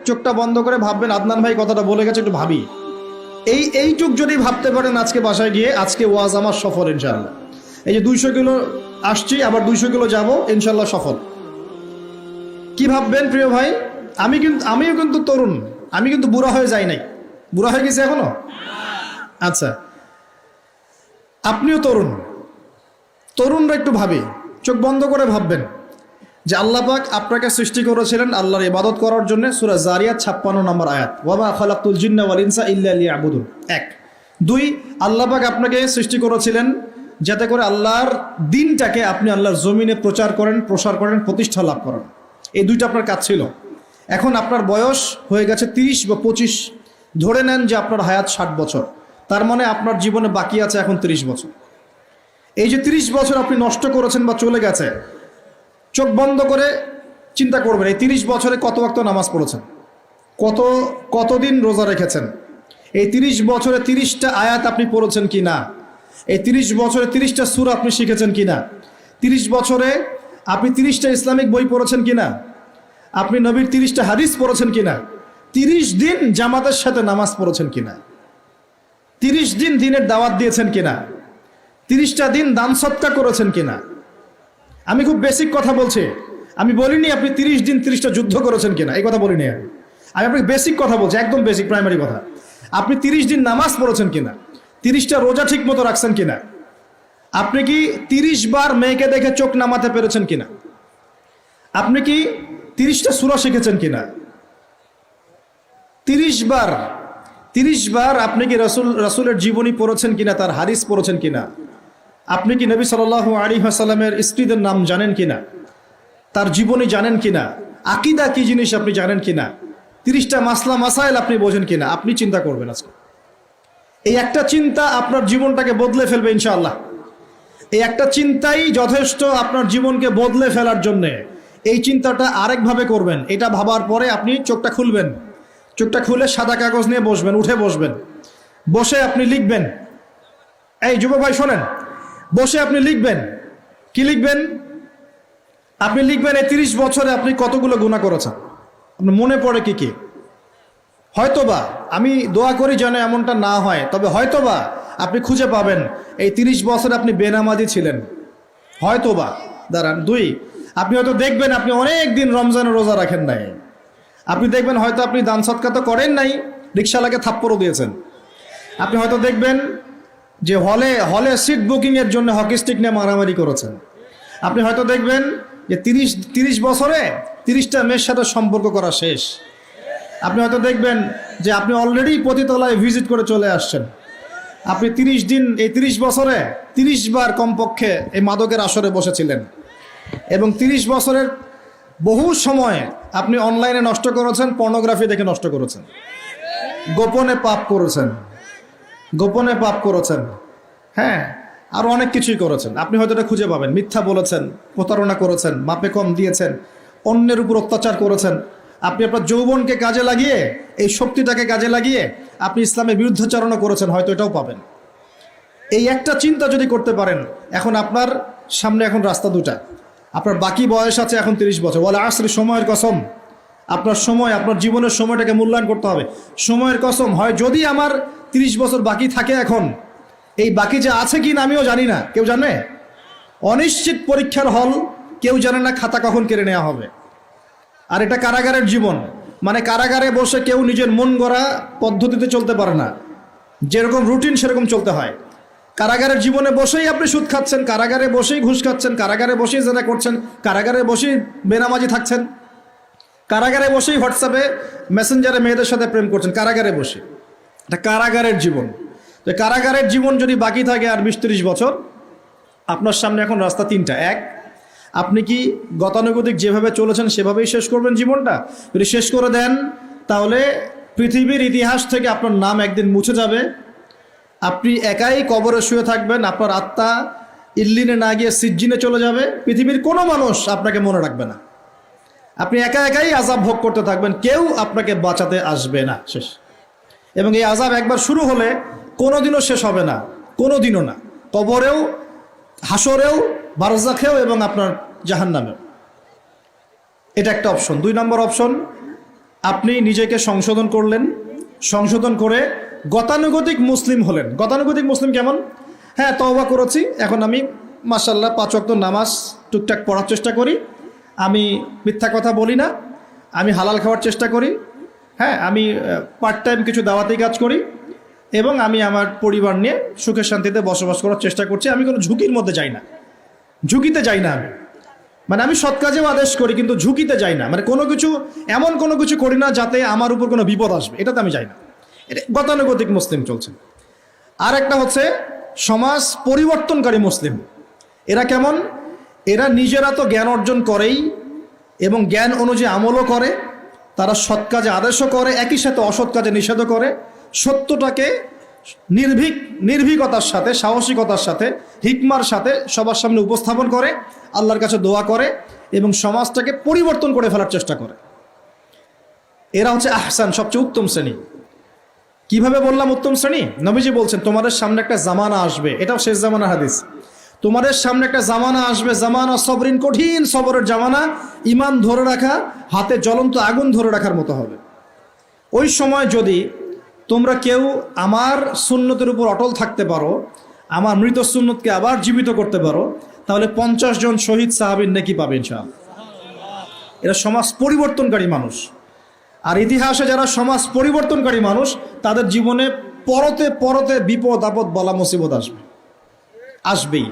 চোখটা বন্ধ করে ভাববেন আদনান ভাই কথাটা বলে গেছে, একটু ভাবি। এইটুক যদি ভাবতে পারেন আজকে বাসায় গিয়ে, আজকে ওয়াজ আমার সফল ইনশাআল্লাহ। এই যে 200 কিলো আসছি, আবার 200 কিলো যাব, ইনশাআল্লাহ সফল। কি ভাববেন প্রিয় ভাই? আমিও কিন্তু তরুণ, আমি কিন্তু বুড়া হয়ে যাই নাই। বুড়া হয়ে গেছি এখনো? আচ্ছা, আপনিও তরুণ। তরুণরা একটু ভাবি, চোখ বন্ধ করে ভাববেন যে আল্লাহ পাক আপনাকে সৃষ্টি করেছিলেন আল্লাহর ইবাদত করার জন্য। সূরা জারিয়াত 56 নম্বর আয়াত, ওয়া মা খালাকতুল জিন্না ওয়াল ইনসা ইল্লা লিয়াবুদুন। 1 2 আল্লাহ পাক আপনাকে সৃষ্টি করেছিলেন যাতে করে আল্লাহর দিনটাকে আপনি আল্লাহর জমিনে প্রচার করেন, প্রসার করেন, প্রতিষ্ঠা লাভ করেন। এই দুইটা আপনার কাজ ছিল। এখন আপনার বয়স হয়ে গেছে 30 বা 25, ধরে নেন যে আপনার হায়াত 60 বছর, তার মানে আপনার জীবনে বাকি আছে এখন 30 বছর। এই যে 30 বছর আপনি নষ্ট করেছেন বা চলে গেছে, চোখ বন্ধ করে চিন্তা করবেন এই 30 বছরে কত ওয়াক্ত নামাজ পড়েছেন, কতদিন রোজা রেখেছেন, এই 30 বছরে 30টা আয়াত আপনি পড়েছেন কি না, এই 30 বছরে 30টা সূরা আপনি শিখেছেন কি না, 30 বছরে আপনি 30টা ইসলামিক বই পড়েছেন কি না, আপনি নবীর 30টা হাদিস পড়েছেন কি না, 30 দিন জামাতের সাথে নামাজ পড়েছেন কি না, 30 দিন দিনের দাওয়াত দিয়েছেন কি না, 30টা দিন দান সদকা করেছেন কি না। আমি খুব বেসিক কথা বলছি, আমি বলিনি আপনি 30 দিন 30টা যুদ্ধ করেছেন কিনা, এই কথা বলিনি। আমি আপনাকে বেসিক কথা বলছি, একদম বেসিক প্রাইমারি কথা। আপনি 30 দিন নামাজ পড়েছেন কিনা, 30টা রোজা ঠিক মতো রাখছেন কিনা, আপনি কি 30 বার মেয়েকে দেখে চোখ নামাতে পেরেছেন কিনা, আপনি কি 30টা সূরা শিখেছেন কিনা, 30 বার আপনি কি রাসূলের জীবনী পড়েছেন কিনা, তার হাদিস পড়েছেন কিনা, আপনি কি নবী সাল্লাল্লাহু আলাইহি ওয়াসাল্লামের স্ত্রীদের নাম জানেন কিনা, তার জীবনী জানেন কিনা, আকীদা কি জিনিস আপনি জানেন কিনা, 30টা মাসলা মাসাইল আপনি বোঝেন কিনা। আপনি চিন্তা করবেন আজকে, এই একটা চিন্তা আপনার জীবনটাকে বদলে ফেলবে ইনশাআল্লাহ। এই একটা চিন্তাই যথেষ্ট আপনার জীবনকে বদলে ফেলার জন্যে। এই চিন্তাটা আরেকভাবে করবেন, এটা ভাবার পরে আপনি চোখটা খুলবেন, চোখটা খুলে সাদা কাগজ নিয়ে বসবেন, উঠে বসবেন, বসে আপনি লিখবেন। এই যুবক ভাই শোনেন, বসে আপনি লিখবেন। কি লিখবেন? আপনি লিখবেন এই 30 বছরে আপনি কতগুলো গুনাহ করেছেন, আপনার মনে পড়ে কি কি। হয়তোবা, আমি দোয়া করি যেন এমনটা না হয়, তবে হয়তোবা আপনি খুঁজে পাবেন এই 30 বছরে আপনি বেনামাজি ছিলেন, হয়তোবা। দাঁড়ান, 2 আপনি হয়তো দেখবেন আপনি অনেক দিন রমজানের রোজা রাখেন নাই, আপনি দেখবেন হয়তো আপনি দান সদকা তো করেন নাই, রিকশাওয়ালাকে থাপ্পড়ও দিয়েছেন। আপনি হয়তো দেখবেন যে হলে সিট বুকিংয়ের জন্য হকি স্টিক নিয়ে মারামারি করেছেন। আপনি হয়তো দেখবেন যে 30 বছরে 30টা মেয়ের সাথে সম্পর্ক করা শেষ। আপনি হয়তো দেখবেন যে আপনি অলরেডি পতিতলায় ভিজিট করে চলে আসছেন। আপনি 30 দিন, এই 30 বছরে 30 বার কমপক্ষে এই মাদকের আসরে বসেছিলেন, এবং 30 বছরের বহু সময় আপনি অনলাইনে নষ্ট করেছেন, পর্নোগ্রাফি দেখে নষ্ট করেছেন, গোপনে পাপ করেছেন, হ্যাঁ, আর অনেক কিছুই করেছেন। আপনি হয়তো এটা খুঁজে পাবেন। মিথ্যা বলেছেন, প্রতারণা করেছেন, মাপে কম দিয়েছেন, অন্যের উপর অত্যাচার করেছেন। আপনি আপনার যৌবনকে কাজে লাগিয়ে, এই শক্তিটাকে কাজে লাগিয়ে আপনি ইসলামের বিরুদ্ধাচরণও করেছেন, হয়তো এটাও পাবেন। এই একটা চিন্তা যদি করতে পারেন, এখন আপনার সামনে এখন রাস্তা দুটা। আপনার বাকি বয়স আছে এখন 30 বছর। ওয়াল আসরি, সময়ের কসম, আপনার সময়, আপনার জীবনের সময়টাকে মূল্যায়ন করতে হবে। সময়ের কসম, হয় যদি আমার 30 বছর বাকি থাকে, এখন এই বাকি যে আছে কি না আমিও জানি না, কেউ জানে? অনিশ্চিত পরীক্ষার হল, কেউ জানে না খাতা কখন কেড়ে নেওয়া হবে। আর এটা কারাগারের জীবন, মানে কারাগারে বসে কেউ নিজের মন গড়া পদ্ধতিতে চলতে পারে না, যেরকম রুটিন সেরকম চলতে হয়। কারাগারের জীবনে বসেই আপনি সুদ খাচ্ছেন, কারাগারে বসেই ঘুষ খাচ্ছেন, কারাগারে বসেই জেনা করছেন, কারাগারে বসেই বেনামাজি থাকছেন, কারাগারে বসেই হোয়াটসঅ্যাপে মেসেঞ্জারে মেয়েদের সাথে প্রেম করছেন, কারাগারে বসে। এটা কারাগারের জীবন। তো কারাগারের জীবন যদি বাকি থাকে আর 20-30 বছর, আপনার সামনে এখন রাস্তা 3টা। 1, আপনি কি গতানুগতিক যেভাবে চলেছেন সেভাবেই শেষ করবেন জীবনটা? যদি শেষ করে দেন, তাহলে পৃথিবীর ইতিহাস থেকে আপনার নাম একদিন মুছে যাবে। আপনি একাই কবরে শুয়ে থাকবেন, আপনার আত্মা ইল্লিনে না গিয়ে সিজ্জিনে চলে যাবে। পৃথিবীর কোনো মানুষ আপনাকে মনে রাখবে না, আপনি একাই আযাব ভোগ করতে থাকবেন, কেউ আপনাকে বাঁচাতে আসবে না, শেষ। এবং এই আযাব একবার শুরু হলে কোনোদিনও শেষ হবে না, কোনোদিনও না, কবরেও, হাসরেও, বারজাখেও এবং আপনার জাহান্নামেও। এটা একটা অপশন। 2 নম্বর অপশন, আপনি নিজেকে সংশোধন করলেন, সংশোধন করে গতানুগতিক মুসলিম হলেন। গতানুগতিক মুসলিম কেমন? হ্যাঁ, তওবা করেছি, এখন আমি মাশাআল্লাহ 5 ওয়াক্ত নামাজ টুকটাক পড়ার চেষ্টা করি, আমি মিথ্যা কথা বলি না, আমি হালাল খাওয়ার চেষ্টা করি, হ্যাঁ, আমি পার্ট টাইম কিছু দাওয়াতি কাজ করি, এবং আমি আমার পরিবার নিয়ে সুখে শান্তিতে বসবাস করার চেষ্টা করছি। আমি কোনো ঝুঁকির মধ্যে যাই না, ঝুঁকিতে যাই না আমি, মানে আমি সৎ কাজেও আদেশ করি কিন্তু ঝুঁকিতে যাই না, মানে কোনো কিছু এমন কোনো কিছু করি না যাতে আমার উপর কোনো বিপদ আসবে, এটাতে আমি যাই না। এটা গতানুগতিক মুসলিম চলছে। আর একটা হচ্ছে সমাজ পরিবর্তনকারী মুসলিম। এরা কেমন? এরা নিজেরা তো জ্ঞান অর্জন করেই এবং জ্ঞান অনুযায়ী আমলও করে, তারা সৎ কাজে আদেশও করে, একই সাথে অসৎ কাজে নিষেধও করে, সত্যটাকে নির্ভীকতার সাথে, সাহসিকতার সাথে, হিকমার সাথে সবার সামনে উপস্থাপন করে, আল্লাহর কাছে দোয়া করে এবং সমাজটাকে পরিবর্তন করে ফেলার চেষ্টা করে। এরা হচ্ছে আহসান, সবচেয়ে উত্তম শ্রেণী। কিভাবে বললাম উত্তম শ্রেণী? নবীজি বলছেন তোমাদের সামনে একটা জামানা আসবে, এটাও শেষ জামানা হাদিস। তোমাদের সামনে একটা জামানা আসবে, জামানা সবরিন, কঠিন সবরের জামানা, ইমান ধরে রাখা হাতে জ্বলন্ত আগুন ধরে রাখার মতো হবে। ওই সময় যদি তোমরা কেউ আমার সুন্নতের উপর অটল থাকতে পারো, আমার মৃত সুন্নতকে আবার জীবিত করতে পারো, তাহলে 50 জন শহীদ সাহাবীর নেকি পাবে ইনশাআল্লাহ। এরা সমাজ পরিবর্তনকারী মানুষ। আর ইতিহাসে যারা সমাজ পরিবর্তনকারী মানুষ, তাদের জীবনে পরতে পরতে বিপদ আপদ বলা মুসিবত আসবেই।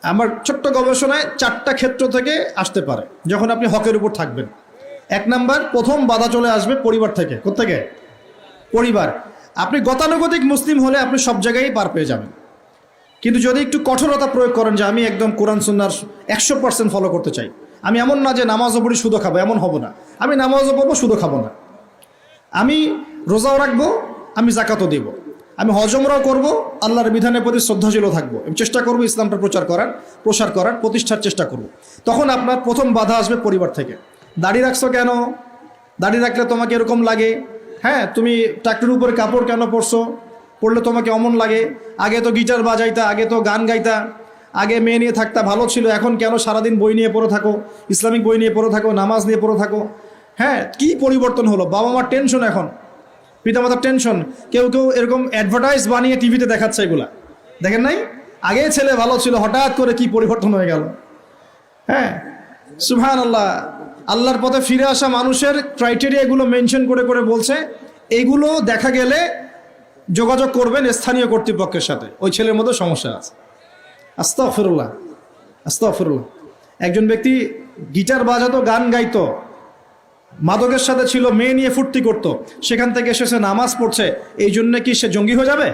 আমার ছোট্ট গবেষণায় 4টা ক্ষেত্র থেকে আসতে পারে যখন আপনি হকের উপর থাকবেন। 1 নাম্বার, প্রথম বাধা চলে আসবে পরিবার থেকে। কোত্থেকে? পরিবার। আপনি গতানুগতিক মুসলিম হলে আপনি সব জায়গায় পার পেয়ে যাবেন, কিন্তু যদি একটু কঠোরতা প্রয়োগ করেন যে আমি একদম কোরআন সুন্নাহর 100% ফলো করতে চাই, আমি এমন না যে নামাজও পড়ি সুদও খাবো, এমন হব না, আমি নামাজও পড়বো সুদও খাবো না, আমি রোজাও রাখবো, আমি জাকাতও দিব, আমি হজমরাও করব, আল্লাহর বিধানের প্রতি শ্রদ্ধাশীলও থাকবো, আমি চেষ্টা করবো ইসলামটা প্রসার করার প্রতিষ্ঠার চেষ্টা করব। তখন আপনার প্রথম বাধা আসবে পরিবার থেকে। দাড়ি রাখছো কেন? দাড়ি রাখলে তোমাকে এরকম লাগে, হ্যাঁ, তুমি টাকটির উপরে কাপড় কেন পরলে তোমাকে অমন লাগে, আগে তো গিটার বাজাইতা, আগে তো গান গাইতা, আগে মেয়ে নিয়ে থাকতা, ভালো ছিল, এখন কেন সারাদিন বই নিয়ে পড়ে থাকো, ইসলামিক বই নিয়ে পড়ে থাকো, নামাজ নিয়ে পড়ে থাকো, হ্যাঁ, কি পরিবর্তন হলো? বাবা মার টেনশন, এখন পিতামাতার টেনশন। কেউ কেউ এরকম অ্যাডভার্টাইজ বানিয়ে টিভিতে দেখাচ্ছে, এগুলা দেখেন নাই? আগে ছেলে ভালো ছিল, হঠাৎ করে কি পরিবর্তন হয়ে গেল। হ্যাঁ, সুবহানাল্লাহ। আল্লাহর পথে ফিরে আসা মানুষের ক্রাইটেরিয়া এগুলো মেনশন করে করে বলছে, এগুলো দেখা গেলে যোগাযোগ করবেন স্থানীয় কর্তৃপক্ষের সাথে, ওই ছেলের মধ্যে সমস্যা আছে। আস্তাগফিরুল্লাহ, আস্তাগফিরুল্লাহ। একজন ব্যক্তি গিটার বাজাতো, গান গাইতো, মাদকের সাথে ছিল, মেয়ে নিয়ে ফুর্তি করতো, সেখান থেকে এসেছে নামাজ পড়ছে, এই জন্য কি সে জঙ্গি হয়ে যাবে?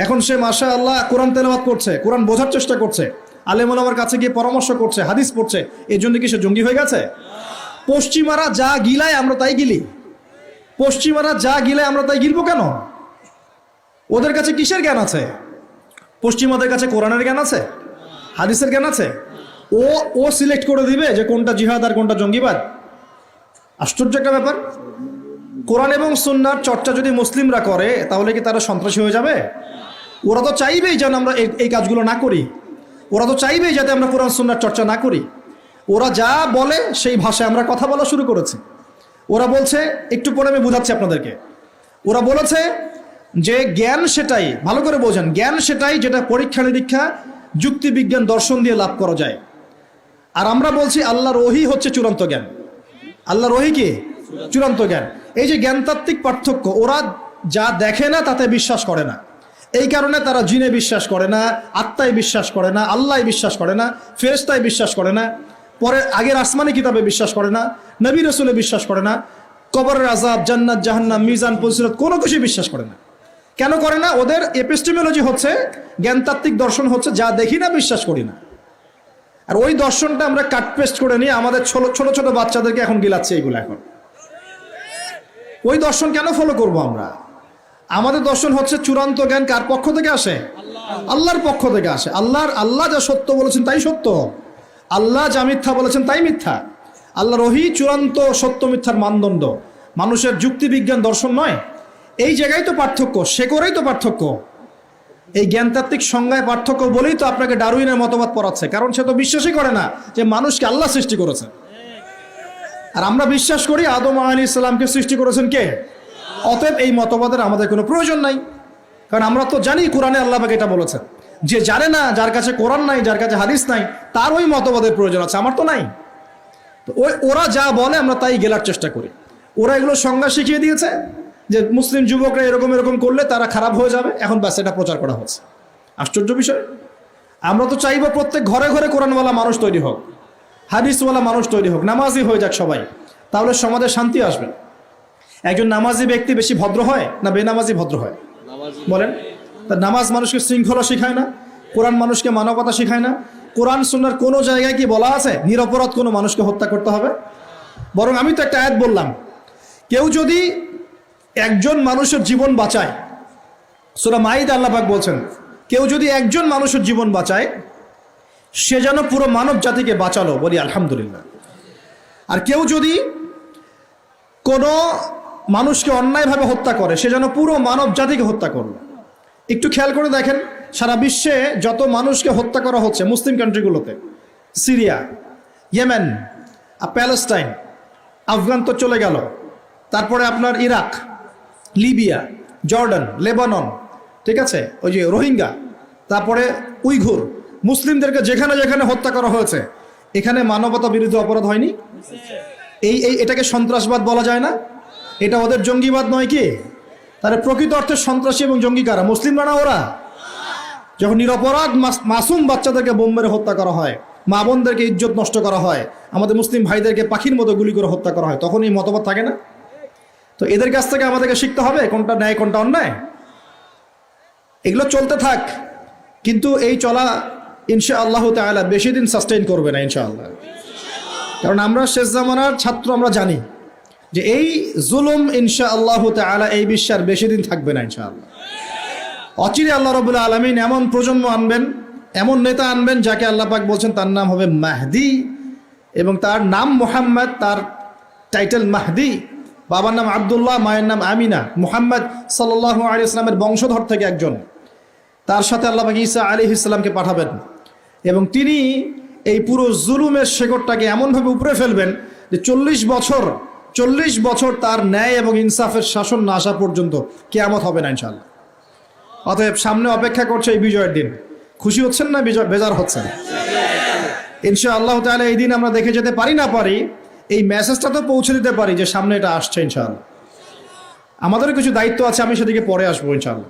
এখন সে মাশাআল্লাহ কোরআন তেলাওয়াত করছে, কোরআন বোঝার চেষ্টা করছে, আলেম ওলামার কাছে গিয়ে পরামর্শ করছে, হাদিস পড়ছে, এই জন্য কি সে জঙ্গি হয়ে গেছে? পশ্চিমারা যা গিলায় আমরা তাই গিলি, পশ্চিমারা যা গিলায় আমরা তাই গিলবো কেন? ওদের কাছে কিসের জ্ঞান আছে? পশ্চিমাদের কাছে কোরআনের জ্ঞান আছে, হাদিসের জ্ঞান আছে। ও সিলেক্ট করে দিবে যে কোনটা জিহাদ আর কোনটা জঙ্গিবাদ। আশ্চর্য একটা ব্যাপার। কোরআন এবং সুন্নাহর চর্চা যদি মুসলিমরা করে, তাহলে কি তারা সন্ত্রাসী হয়ে যাবে? ওরা তো চাইবেই যেন আমরা এই কাজগুলো না করি, ওরা তো চাইবেই যাতে আমরা কোরআন সুন্নাহর চর্চা না করি। ওরা যা বলে সেই ভাষায় আমরা কথা বলা শুরু করেছি। ওরা বলছে, একটু পরে আমি বুঝাচ্ছি আপনাদেরকে, ওরা বলেছে যে জ্ঞান সেটাই, ভালো করে বোঝেন, জ্ঞান সেটাই যেটা পরীক্ষা নিরীক্ষা, যুক্তি বিজ্ঞান, দর্শন দিয়ে লাভ করা যায়। আর আমরা বলছি আল্লাহর ওহী হচ্ছে চূড়ান্ত জ্ঞান। আল্লাহর ওহী কি? চূড়ান্ত জ্ঞান। এই যে জ্ঞানতাত্ত্বিক পার্থক্য, ওরা যা দেখে না তাতে বিশ্বাস করে না, এই কারণে তারা জিনে বিশ্বাস করে না, আত্মায় বিশ্বাস করে না, আল্লাহ বিশ্বাস করে না, ফেরেশতায় বিশ্বাস করে না, পরে আগের আসমানি কিতাবে বিশ্বাস করে না, নবী রাসূলে বিশ্বাস করে না, কবরের আযাব, জান্নাত জাহান্নাম, মিজান, ফজিলত কোনো কিছু বিশ্বাস করে না। কেন করে না? ওদের এপিস্টেমোলজি হচ্ছে, জ্ঞানতাত্ত্বিক দর্শন হচ্ছে যা দেখি না বিশ্বাস করি না। আর ওই দর্শনটা আমরা কাট পেস্ট করে নিয়ে আমাদের ছোট ছোট বাচ্চাদেরকে এখন গিলাচ্ছে এইগুলো। এখন ওই দর্শন কেন ফলো করব আমরা? আমাদের দর্শন হচ্ছে চূড়ান্ত জ্ঞান কার পক্ষ থেকে আসে? আল্লাহর পক্ষ থেকে আসে। আল্লাহ যা সত্য বলেছেন তাই সত্য, আল্লাহ যা মিথ্যা বলেছেন তাই মিথ্যা। আল্লাহর ওহী চূড়ান্ত সত্য মিথ্যার মানদণ্ড, মানুষের যুক্তি বিজ্ঞান দর্শন নয়। এই জায়গায় তো পার্থক্য, সে করেই তো পার্থক্য। এই জ্ঞানতাত্ত্বিক সংজ্ঞায় পার্থক্য বলেই তো আপনাকে ডারউইনের মতবাদ পড়াচ্ছে, কারণ সে তো বিশ্বাসই করে না যে মানুষকে আল্লাহ সৃষ্টি করেছে। আর আমরা বিশ্বাস করি আদম আলাইহিস সালামকে সৃষ্টি করেছেন কে? অতএব এই মতবাদের আমাদের কোনো প্রয়োজন নাই, কারণ আমরা তো জানি কোরআনে আল্লাহ পাক এটা বলেছেন। যে জানে না, যার কাছে কোরআন নাই, যার কাছে হাদিস নাই, তার ওই মতবাদের প্রয়োজন আছে, আমার তো নাই। তো ওরা যা বলে আমরা তাই গেলার চেষ্টা করি। ওরা এগুলো সংজ্ঞা শিখিয়ে দিয়েছে যে মুসলিম যুবকরা এরকম এরকম করলে তারা খারাপ হয়ে যাবে, এখন ব্যাস এটা প্রচার করা হচ্ছে। আশ্চর্য বিষয়। আমরা তো চাইবো প্রত্যেক ঘরে ঘরে কোরআনওয়ালা মানুষ তৈরি হোক, হাদিসওয়ালা মানুষ তৈরি হোক, নামাজি হয়ে যাক সবাই, তাহলে সমাজে শান্তি আসবে। একজন নামাজি ব্যক্তি বেশি ভদ্র হয় না বেনামাজি ভদ্র হয়? বলেন। তা নামাজ মানুষকে শৃঙ্খলা শেখায় না? কোরআন মানুষকে মানবতা শেখায় না? কোরআন সুন্নাহর কোনো জায়গায় কি বলা আছে নিরপরাধ কোনো মানুষকে হত্যা করতে হবে? বরং আমি তো একটা আয়াত বললাম, কেউ যদি একজন মানুষের জীবন বাঁচায়, সূরা মাইদা আল্লাহ পাক বলছেন, কেউ যদি একজন মানুষের জীবন বাঁচায় সে যেন পুরো মানব জাতিকে বাঁচালো, বলি আলহামদুলিল্লাহ। আর কেউ যদি কোনো মানুষকে অন্যায়ভাবে হত্যা করে সে যেন পুরো মানব জাতিকে হত্যা করলো। একটু খেয়াল করে দেখেন, সারা বিশ্বে যত মানুষকে হত্যা করা হচ্ছে মুসলিম কান্ট্রিগুলোতে, সিরিয়া, ইয়েমেন, প্যালেস্টাইন, আফগান তো চলে গেল, তারপরে আপনার ইরাক, লিবিয়া, জর্ডান, লেবানন, ঠিক আছে, ওই যে রোহিঙ্গা, তারপরে উইঘুর, মুসলিমদেরকে যেখানে যেখানে হত্যা করা হয়েছে, এখানে মানবতা বিরোধী অপরাধ হয়নি? এটাকে সন্ত্রাসবাদ বলা যায় না? এটা ওদের জঙ্গিবাদ নয় কি? তাহলে প্রকৃত অর্থে সন্ত্রাসী এবং জঙ্গি কারা? মুসলিমরা না ওরা? যখন নিরপরাধ মাসুম বাচ্চাদেরকে বোম মেরে হত্যা করা হয়, মা বোনদেরকে ইজ্জত নষ্ট করা হয়, আমাদের মুসলিম ভাইদেরকে পাখির মতো গুলি করে হত্যা করা হয়, তখন এই মতবাদ থাকে না? তো এদের কাছ থেকে আমাদেরকে শিখতে হবে কোনটা ন্যায় কোনটা অন্যায়। এগুলো চলতে থাক, কিন্তু এই চলা ইনশাআল্লাহ তাআলা বেশি দিন সাস্টেইন করবে না ইনশাআল্লাহ। কারণ আমরা শেষ জামানার ছাত্র, আমরা জানি যে এই জুলুম ইনশাআল্লাহ তাআলা এই বিশ্বের বেশি দিন থাকবে না ইনশাআল্লাহ। অচিরে আল্লাহ রাব্বুল আলামিন এমন প্রজন্ম আনবেন, এমন নেতা আনবেন যাকে আল্লাহ পাক বলছেন তার নাম হবে মাহদি, এবং তার নাম মুহাম্মদ, তার টাইটেল মাহদি। বাবার নাম আব্দুল্লাহ, মায়ের নাম আমিনা। মুহাম্মদ সাল্লাল্লাহু আলাইহি ওয়াসাল্লামের বংশধর থেকে একজন। তার সাথে আল্লাহ পাক ঈসা আলাইহিস সালামকে পাঠাবেন, এবং তিনি এই পুরো জুলুমের শেকড়টাকে এমনভাবে উপরে ফেলবেন যে 40 বছর তার ন্যায় এবং ইনসাফের শাসন না আসা পর্যন্ত কিয়ামত হবে না ইনশাআল্লাহ। অতএব সামনে অপেক্ষা করছে এই বিজয়ের দিন। খুশি হচ্ছেন না বেজার হচ্ছেন? ইনশাআল্লাহ তাআলা এই দিন আমরা দেখে যেতে পারি না পারি, এই মেসেজটা তো পৌঁছে দিতে পারি যে সামনে এটা আসছে ইনশাআল্লাহ। আমাদেরও কিছু দায়িত্ব আছে, আমি সেদিকে পরে আসবো ইনশাআল্লাহ।